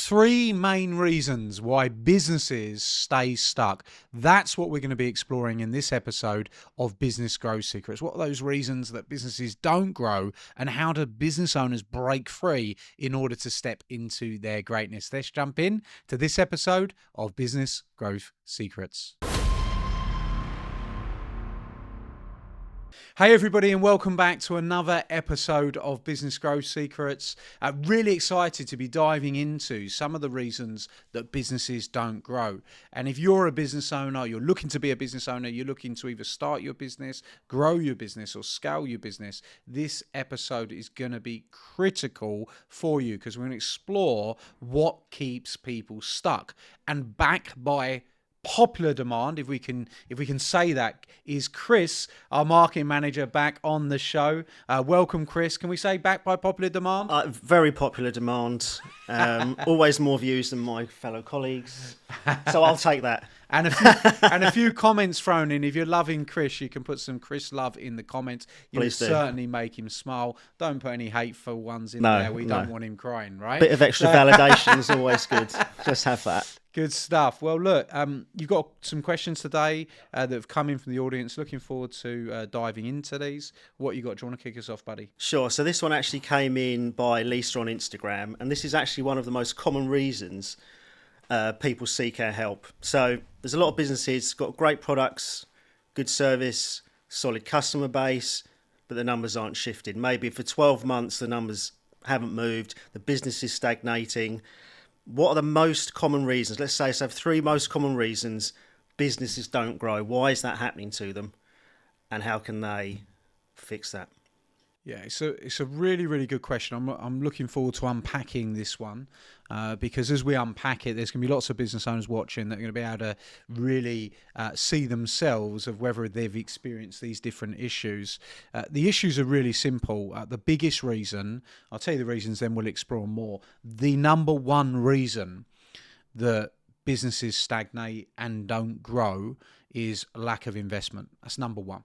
Three main reasons why businesses stay stuck. That's what we're going to be exploring in this episode of Business Growth Secrets. What are those reasons that businesses don't grow, and how do business owners break free in order to step into their greatness? Let's jump in to this episode of Business Growth Secrets. Hey everybody, and welcome back to another episode of Business Growth Secrets. Really excited to be diving into some of the reasons that businesses don't grow. And if you're a business owner, you're looking to be a business owner, you're looking to either start your business, grow your business, or scale your business, this episode is going to be critical for you, because we're going to explore what keeps people stuck. And back by popular demand, if we can say that, is Chris, our marketing manager, back on the show. Welcome, Chris. Can we say back by popular demand? Very popular demand. Always more views than my fellow colleagues, so I'll take that. And a few comments thrown in. If you're loving Chris, you can put some Chris love in the comments. You will certainly make him smile. Don't put any hateful ones in there. We don't want him crying, right? Bit of extra validation is always good. Just have that. Good stuff. Well, look, you've got some questions today that have come in from the audience. Looking forward to diving into these. What you got? Do you want to kick us off, buddy? Sure. So this one actually came in by Lisa on Instagram, and this is actually one of the most common reasons people seek our help. So there's a lot of businesses got great products, good service, solid customer base, but the numbers aren't shifted. Maybe for 12 months the numbers haven't moved, the business is stagnating. What are the most common reasons? Let's say, so three most common reasons businesses don't grow. Why is that happening to them? And how can they fix that? Yeah, it's a really, really good question. I'm looking forward to unpacking this one because as we unpack it, there's going to be lots of business owners watching that are going to be able to really see themselves of whether they've experienced these different issues. The issues are really simple. The biggest reason, I'll tell you the reasons, then we'll explore more. The number one reason that businesses stagnate and don't grow is lack of investment. That's number one.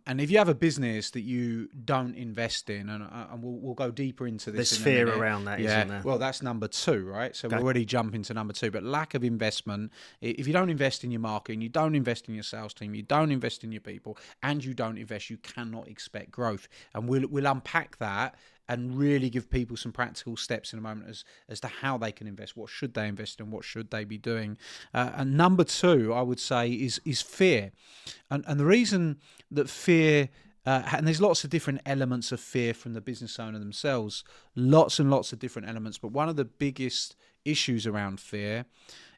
And if you have a business that you don't invest in, and we'll go deeper into this. There's fear around that, isn't there? Well, that's number two, right? So we're already jumping to number two. But lack of investment, if you don't invest in your marketing, you don't invest in your sales team, you don't invest in your people, and you don't invest, you cannot expect growth. And we'll unpack that and really give people some practical steps in a moment as to how they can invest, what should they invest in, what should they be doing. And number two, I would say, is fear. And the reason that fear, and there's lots of different elements of fear from the business owner themselves, lots and lots of different elements, but one of the biggest issues around fear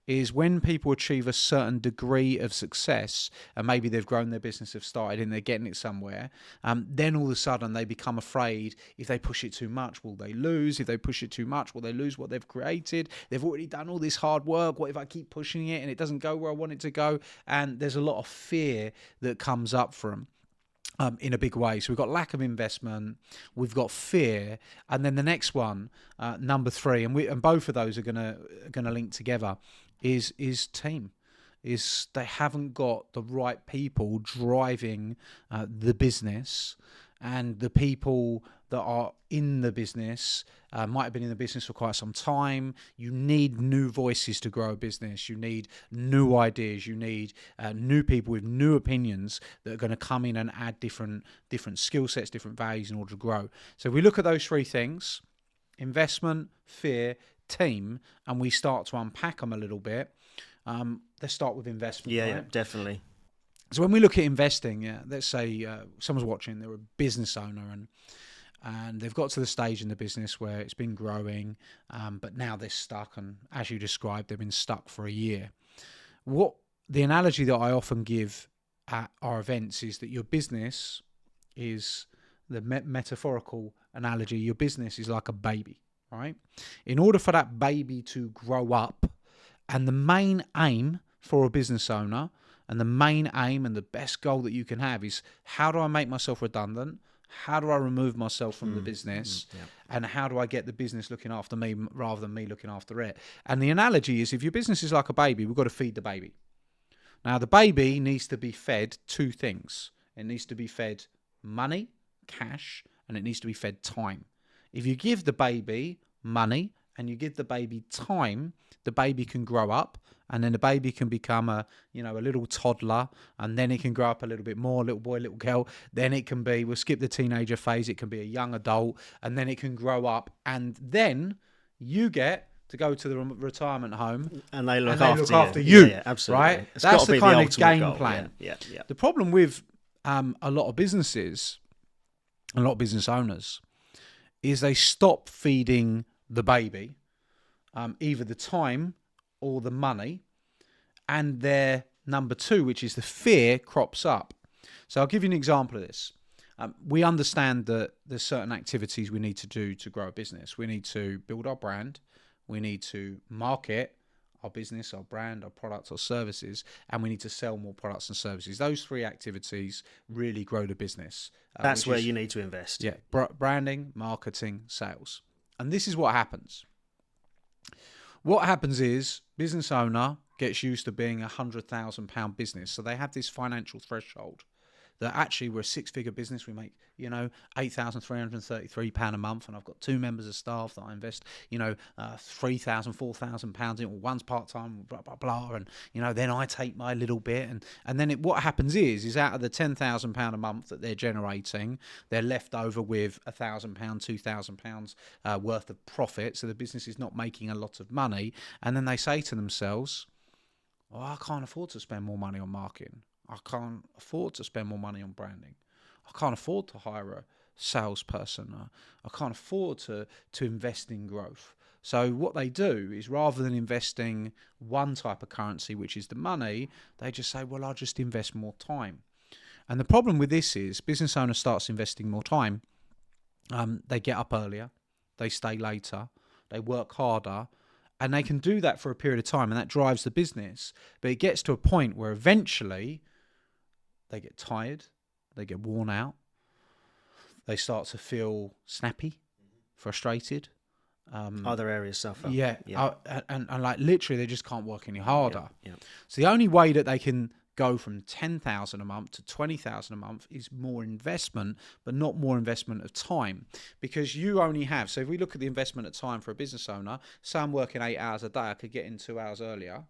is when people achieve a certain degree of success, and maybe they've grown their business, have started and they're getting it somewhere, then all of a sudden they become afraid if they push it too much, will they lose? If they push it too much, will they lose what they've created? They've already done all this hard work. What if I keep pushing it and it doesn't go where I want it to go? And there's a lot of fear that comes up for them. In a big way. So we've got lack of investment, we've got fear, and then the next one, number three, and both of those are gonna link together, is team. Is they haven't got the right people driving the business, and the people that are in the business might have been in the business for quite some time. You need new voices to grow a business. You need new ideas. You need new people with new opinions that are going to come in and add different skill sets, different values in order to grow. So if we look at those three things, investment, fear, team, and we start to unpack them a little bit, let's start with investment. Yeah, right? yeah, definitely. So when we look at investing, let's say someone's watching, they're a business owner, and they've got to the stage in the business where it's been growing, but now they're stuck, and as you described, they've been stuck for a year. What the analogy that I often give at our events is that your business is the metaphorical analogy. Your business is like a baby, right? In order for that baby to grow up, and the main aim for a business owner, and the main aim and the best goal that you can have is, how do I make myself redundant? How do I remove myself from the business? And how do I get the business looking after me rather than me looking after it? And the analogy is, if your business is like a baby, we've got to feed the baby. Now, the baby needs to be fed two things. It needs to be fed money, cash, and it needs to be fed time. If you give the baby money and you give the baby time, the baby can grow up, and then the baby can become a little toddler, and then it can grow up a little bit more, little boy, little girl. Then it can be, we'll skip the teenager phase, it can be a young adult, and then it can grow up, and then you get to go to the retirement home and they look after you. you. Yeah, absolutely. Right? It's That's got to the be kind of ultimate game goal. plan. Yeah. The problem with a lot of businesses, a lot of business owners, is they stop feeding the baby either the time or the money, and their number two, which is the fear, crops up. So I'll give you an example of this. We understand that there's certain activities we need to do to grow a business. We need to build our brand. We need to market our business, our brand, our products, our services, and we need to sell more products and services. Those three activities really grow the business. That's where you need to invest. Yeah, branding, marketing, sales. And this is what happens. What happens is business owner gets used to being £100,000 business. So they have this financial threshold that actually we're a six-figure business. We make, £8,333 a month, and I've got 2 members of staff that I invest, £3,000, £4,000 in. One's part-time, blah, blah, blah. And, then I take my little bit. And then what happens is out of the £10,000 a month that they're generating, they're left over with £1,000, £2,000 worth of profit. So the business is not making a lot of money. And then they say to themselves, oh, I can't afford to spend more money on marketing. I can't afford to spend more money on branding. I can't afford to hire a salesperson. I can't afford to invest in growth. So what they do is, rather than investing one type of currency, which is the money, they just say, well, I'll just invest more time. And the problem with this is business owner starts investing more time. They get up earlier. They stay later. They work harder. And they can do that for a period of time, and that drives the business. But it gets to a point where eventually they get tired, they get worn out, they start to feel snappy, frustrated. Other areas suffer. Yeah. And like literally they just can't work any harder. Yeah. So the only way that they can go from 10,000 a month to 20,000 a month is more investment, but not more investment of time, because you only have, so if we look at the investment of time for a business owner, say I'm working 8 hours a day, I could get in 2 hours earlier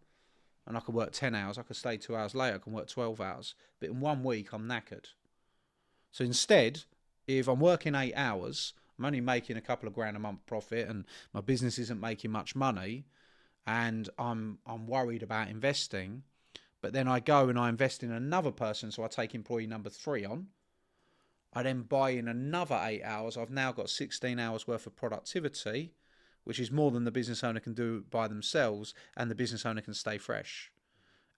and I could work 10 hours, I could stay 2 hours later, I can work 12 hours, but in 1 week I'm knackered. So instead, if I'm working 8 hours, I'm only making a couple of grand a month profit and my business isn't making much money, and I'm worried about investing, but then I go and I invest in another person, so I take employee number 3 on. I then buy in another 8 hours. I've now got 16 hours worth of productivity, which is more than the business owner can do by themselves, and the business owner can stay fresh.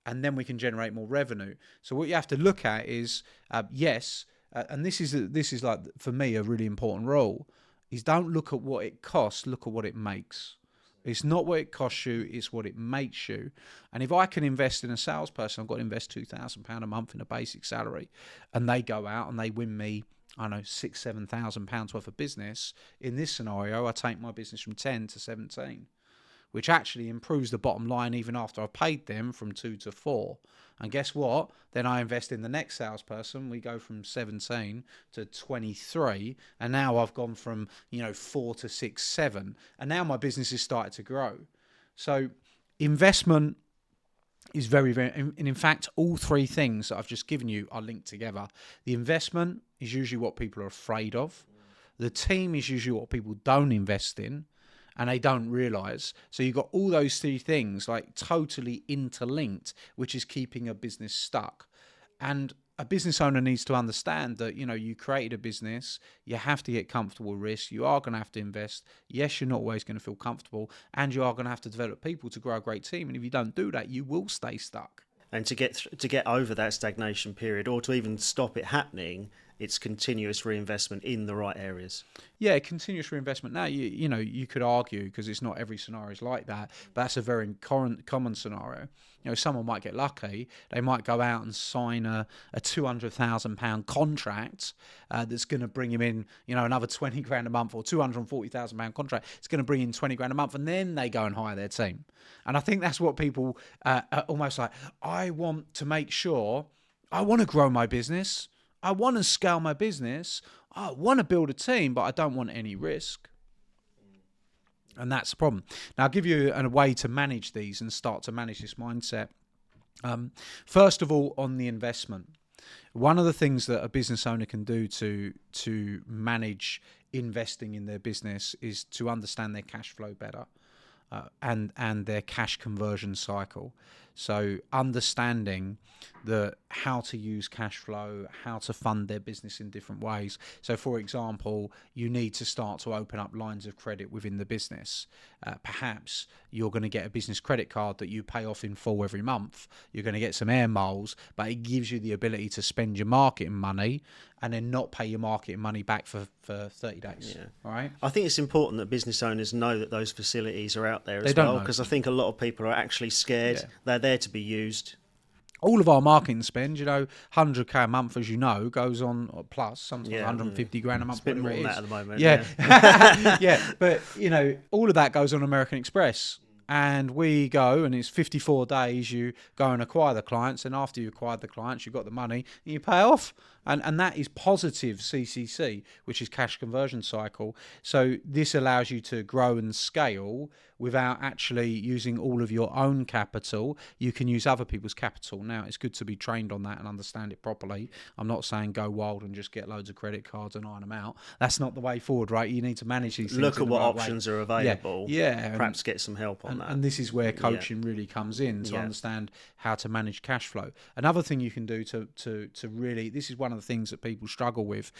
And then we can generate more revenue. So what you have to look at is, and this is like, for me, a really important rule, is don't look at what it costs, look at what it makes. It's not what it costs you, it's what it makes you. And if I can invest in a salesperson, I've got to invest £2,000 a month in a basic salary, and they go out and they win me, I don't know, £6,000-7,000 worth of business. In this scenario, I take my business from 10 to 17, which actually improves the bottom line even after I've paid them from 2 to 4. And guess what? Then I invest in the next salesperson. We go from 17 to 23. And now I've gone from, 4 to 6, 7. And now my business has started to grow. So investment is very, very, and in fact, all 3 things that I've just given you are linked together. The investment is usually what people are afraid of. The team is usually what people don't invest in and they don't realise. So you've got all those 3 things like totally interlinked, which is keeping a business stuck. And a business owner needs to understand that, you created a business, you have to get comfortable with risk, you are going to have to invest. Yes, you're not always going to feel comfortable, and you are going to have to develop people to grow a great team. And if you don't do that, you will stay stuck. And to get over that stagnation period, or to even stop it happening, it's continuous reinvestment in the right areas. Yeah, continuous reinvestment. Now, you could argue, because it's not every scenario is like that, but that's a very common scenario. Someone might get lucky. They might go out and sign a £200,000 contract that's going to bring him in, another 20 grand a month, or £240,000 contract. It's going to bring in 20 grand a month, and then they go and hire their team. And I think that's what people are almost like, I want to make sure, I want to grow my business. I want to scale my business. I want to build a team, but I don't want any risk. And that's the problem. Now, I'll give you a way to manage these and start to manage this mindset. First of all, on the investment, one of the things that a business owner can do to manage investing in their business is to understand their cash flow better, and their cash conversion cycle. So understanding how to use cash flow, how to fund their business in different ways. So, for example, you need to start to open up lines of credit within the business. Perhaps you're going to get a business credit card that you pay off in full every month. You're going to get some air miles, but it gives you the ability to spend your marketing money and then not pay your marketing money back for 30 days. Yeah. All right. I think it's important that business owners know that those facilities are out there They as don't well, know. because I think a lot of people are actually scared. Yeah. They're there to be used. All of our marketing spend, 100k a month, as you know, goes on, plus sometimes 150 grand a month. It's a bit more whatever than it that is. at the moment. Yeah, yeah. But all of that goes on American Express, and we go, and it's 54 days. You go and acquire the clients, and after you acquired the clients, you've got the money, and you pay off. And that is positive CCC, which is cash conversion cycle. So this allows you to grow and scale without actually using all of your own capital. You can use other people's capital. Now, it's good to be trained on that and understand it properly. I'm not saying go wild and just get loads of credit cards and iron them out. That's not the way forward, right? You need to manage these things. Look at what right options are available. Yeah. Perhaps get some help on that. And this is where coaching really comes in, to understand how to manage cash flow. Another thing you can do to really, this is one of the things that people struggle with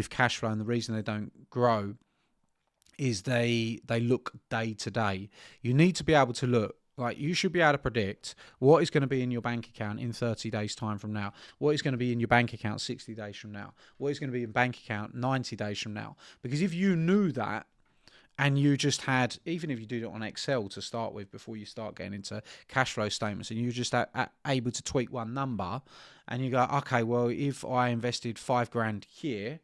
cash flow, and the reason they don't grow is they look day to day. You need to be able to look, like, you should be able to predict what is going to be in your bank account in 30 days time from now, what is going to be in your bank account 60 days from now, what is going to be in bank account 90 days from now. Because if you knew that, and you just had, even if you do it on Excel to start with before you start getting into cash flow statements, and you're just able to tweak one number, and you go, okay, well, if I invested $5,000 here,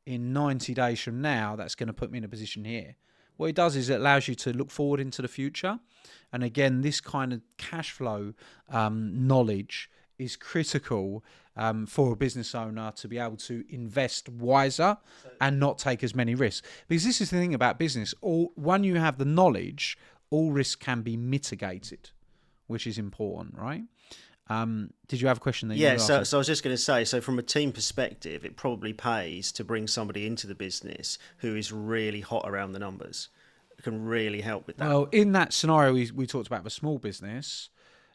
in 90 days from now, that's going to put me in a position here. What it does is it allows you to look forward into the future. And again, this kind of cash flow knowledge is critical for a business owner to be able to invest wiser and not take as many risks. Because this is the thing about business. When you have the knowledge, all risks can be mitigated, which is important, right? Did you have a question there? Yeah, so I was just going to say, so from a team perspective, it probably pays to bring somebody into the business who is really hot around the numbers. It can really help with that. Well, in that scenario we talked about, the small business,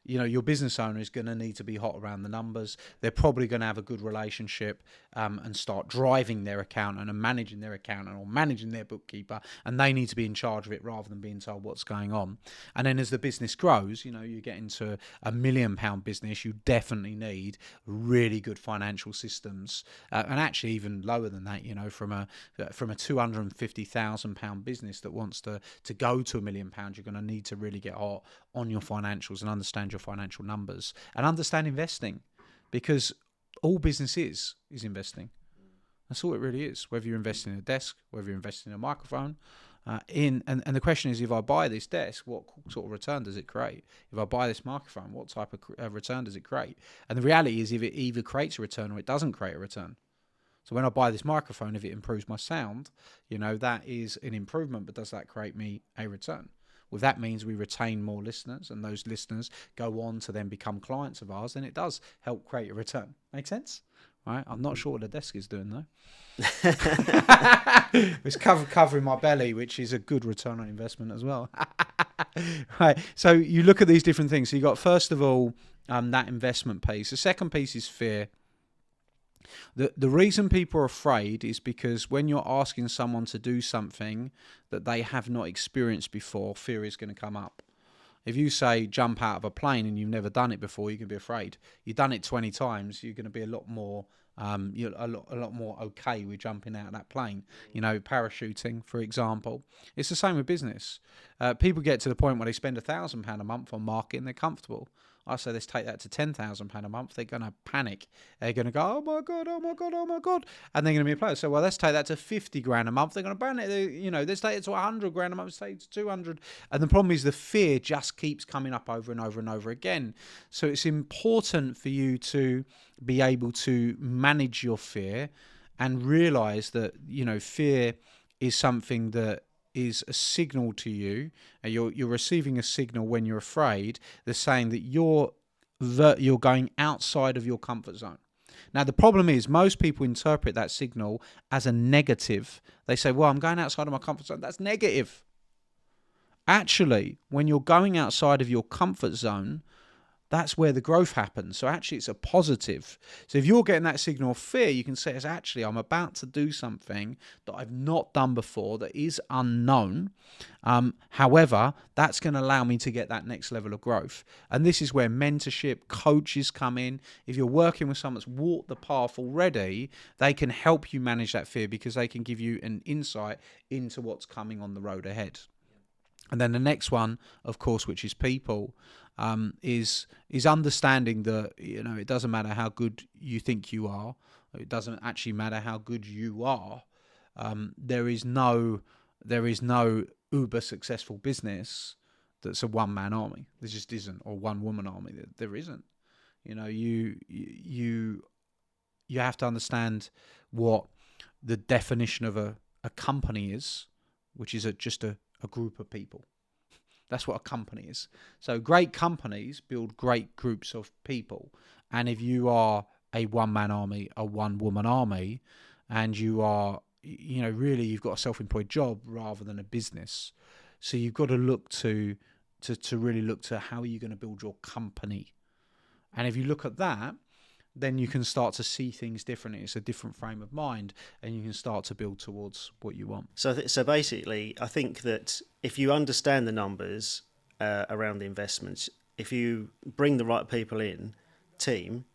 your business owner is going to need to be hot around the numbers. They're probably going to have a good relationship and start driving their accountant and managing their accountant or managing their bookkeeper, and they need to be in charge of it rather than being told what's going on. And then as the business grows, you get into a £1 million business, you definitely need really good financial systems, and actually even lower than that. From a £250,000 business that wants to go to £1 million, you're going to need to really get hot on your financials and understand your financial numbers and understand investing, because all business is investing. That's all it really is. Whether you're investing in a desk, whether you're investing in a microphone, and the question is, if I buy this desk, what sort of return does it create? If I buy this microphone, what type of return does it create? And the reality is, if it either creates a return or it doesn't create a return. So when I buy this microphone, if it improves my sound, that is an improvement, but does that create me a return? Well, that means we retain more listeners, and those listeners go on to then become clients of ours, and it does help create a return. Make sense? Right? I'm not sure what the desk is doing, though. It's covering my belly, which is a good return on investment as well. Right. So you look at these different things. So you got, first of all, that investment piece. The second piece is fear. The reason people are afraid is because when you're asking someone to do something that they have not experienced before, fear is going to come up. If you say jump out of a plane and you've never done it before, you're going to be afraid. You've done it 20 times, you're going to be a lot more more okay with jumping out of that plane. Parachuting, for example. It's the same with business. People get to the point where they spend £1,000 a month on marketing, they're comfortable. I say let's take that to £10,000 a month. They're going to panic. They're going to go, oh my God, oh my God, oh my God. And they're going to be a player. So, well, let's take that to 50 grand a month. They're going to ban it. Let's take it to 100 grand a month. Let's take it to 200. And the problem is the fear just keeps coming up over and over and over again. So it's important for you to be able to manage your fear and realize that, fear is something that is a signal to you. You're receiving a signal when you're afraid. They're saying that you're going outside of your comfort zone. Now, the problem is most people interpret that signal as a negative. They say, well, I'm going outside of my comfort zone. That's negative. Actually, when you're going outside of your comfort zone, that's where the growth happens. So actually, it's a positive. So if you're getting that signal of fear, you can say, it's actually, I'm about to do something that I've not done before, that is unknown. However, that's going to allow me to get that next level of growth. And this is where mentorship, coaches come in. If you're working with someone that's walked the path already, they can help you manage that fear because they can give you an insight into what's coming on the road ahead. And then the next one, of course, which is people, is understanding that, it doesn't matter how good you think you are. It doesn't actually matter how good you are. There is no uber successful business that's a one-man army. There just isn't, or one-woman army. There isn't. You have to understand what the definition of a company is, which is just a group of people. That's what a company is. So great companies build great groups of people. And if you are a one-man army, a one-woman army, and you are, really you've got a self-employed job rather than a business. So you've got to look to really look to how are you going to build your company. And if you look at that, then you can start to see things differently. It's a different frame of mind, and you can start to build towards what you want. So basically, I think that if you understand the numbers around the investments, if you bring the right people in, team,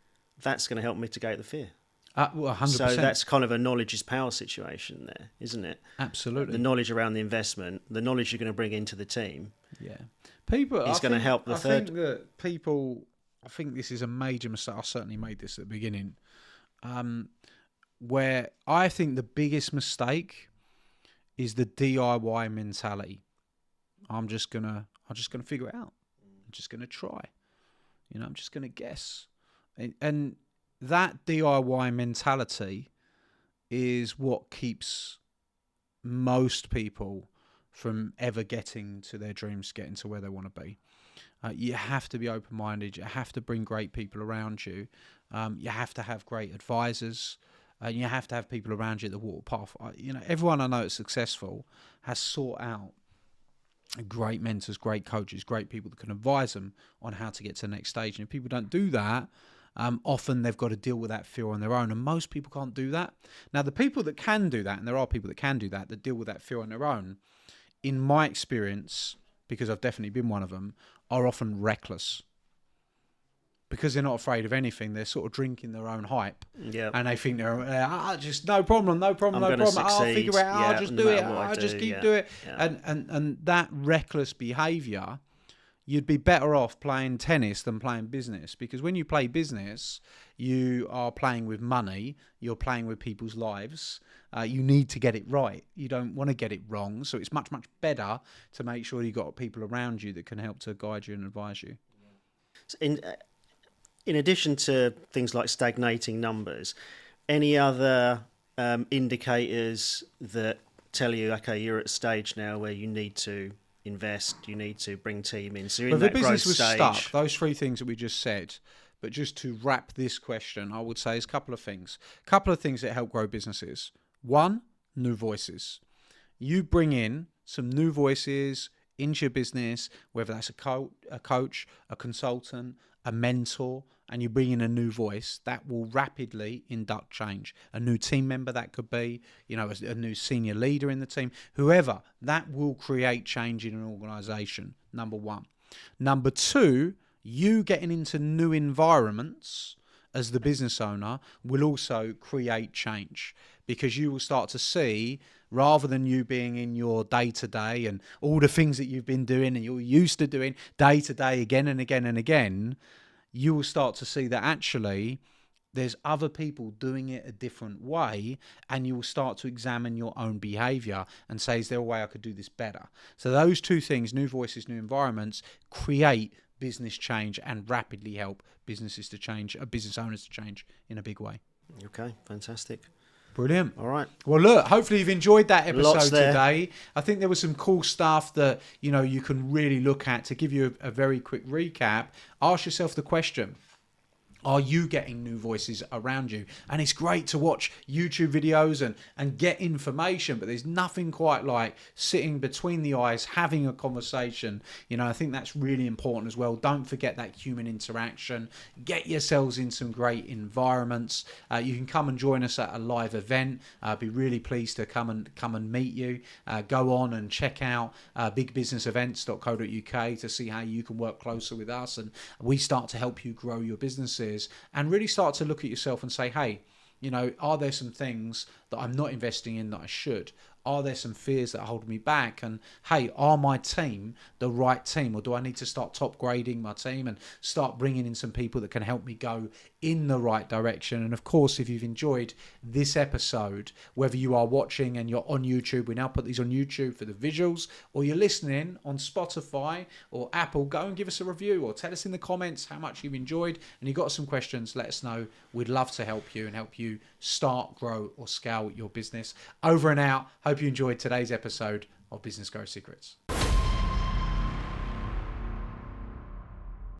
that's going to help mitigate the fear. Well, 100%. So that's kind of a knowledge is power situation there, isn't it? Absolutely. The knowledge around the investment, the knowledge you're going to bring into the team. Yeah. People is going to help the third. I think that people... I think this is a major mistake. I certainly made this at the beginning, where I think the biggest mistake is the DIY mentality. I'm just gonna figure it out. I'm just gonna try. I'm just gonna guess, and that DIY mentality is what keeps most people from ever getting to their dreams, getting to where they want to be. You have to be open-minded. You have to bring great people around you. You have to have great advisors. And you have to have people around you that walk the path. Everyone I know that's successful has sought out great mentors, great coaches, great people that can advise them on how to get to the next stage. And if people don't do that, often they've got to deal with that fear on their own. And most people can't do that. Now, the people that can do that, and there are people that can do that, that deal with that fear on their own, in my experience, because I've definitely been one of them, are often reckless. Because they're not afraid of anything, they're sort of drinking their own hype. Yeah. And they think they're just no problem. I'll figure it out, I'll just do it, I'll just keep doing it. Yeah. And that reckless behaviour, you'd be better off playing tennis than playing business. Because when you play business, you are playing with money, you're playing with people's lives. You need to get it right. You don't want to get it wrong. So it's much, much better to make sure you've got people around you that can help to guide you and advise you. In addition to things like stagnating numbers, any other indicators that tell you, okay, you're at a stage now where you need to invest, you need to bring team in. So you're in that growth stage. The business was stuck. Those three things that we just said. But just to wrap this question, I would say is a couple of things. A couple of things that help grow businesses. One, new voices. You bring in some new voices into your business, whether that's a coach, a consultant, a mentor, and you bring in a new voice, that will rapidly induct change. A new team member, that could be, a new senior leader in the team, whoever, that will create change in an organization, number one. Number two, you getting into new environments as the business owner will also create change, because you will start to see, rather than you being in your day-to-day and all the things that you've been doing and you're used to doing day-to-day again and again and again, you will start to see that actually there's other people doing it a different way, and you will start to examine your own behavior and say, is there a way I could do this better? So those two things, new voices, new environments, create business change and rapidly help businesses to change, business owners to change in a big way. Okay, fantastic. Brilliant. All right. Well, look, hopefully you've enjoyed that Lots episode there. today. I think there was some cool stuff that, you can really look at. To give you a very quick recap, ask yourself the question: are you getting new voices around you? And it's great to watch YouTube videos and get information, but there's nothing quite like sitting between the eyes, having a conversation. I think that's really important as well. Don't forget that human interaction. Get yourselves in some great environments. You can come and join us at a live event. I'd be really pleased to come and meet you. Go on and check out bigbusinessevents.co.uk to see how you can work closer with us, and we start to help you grow your businesses. And really start to look at yourself and say, hey, are there some things that I'm not investing in that I should? Are there some fears that hold me back? And hey, are my team the right team? Or do I need to start top grading my team and start bringing in some people that can help me go in the right direction? And of course, if you've enjoyed this episode, whether you are watching and you're on YouTube, we now put these on YouTube for the visuals, or you're listening on Spotify or Apple, go and give us a review or tell us in the comments how much you've enjoyed. And you've got some questions, let us know. We'd love to help you and help you start, grow, or scale your business. Over and out. Hope you enjoyed today's episode of Business Growth Secrets.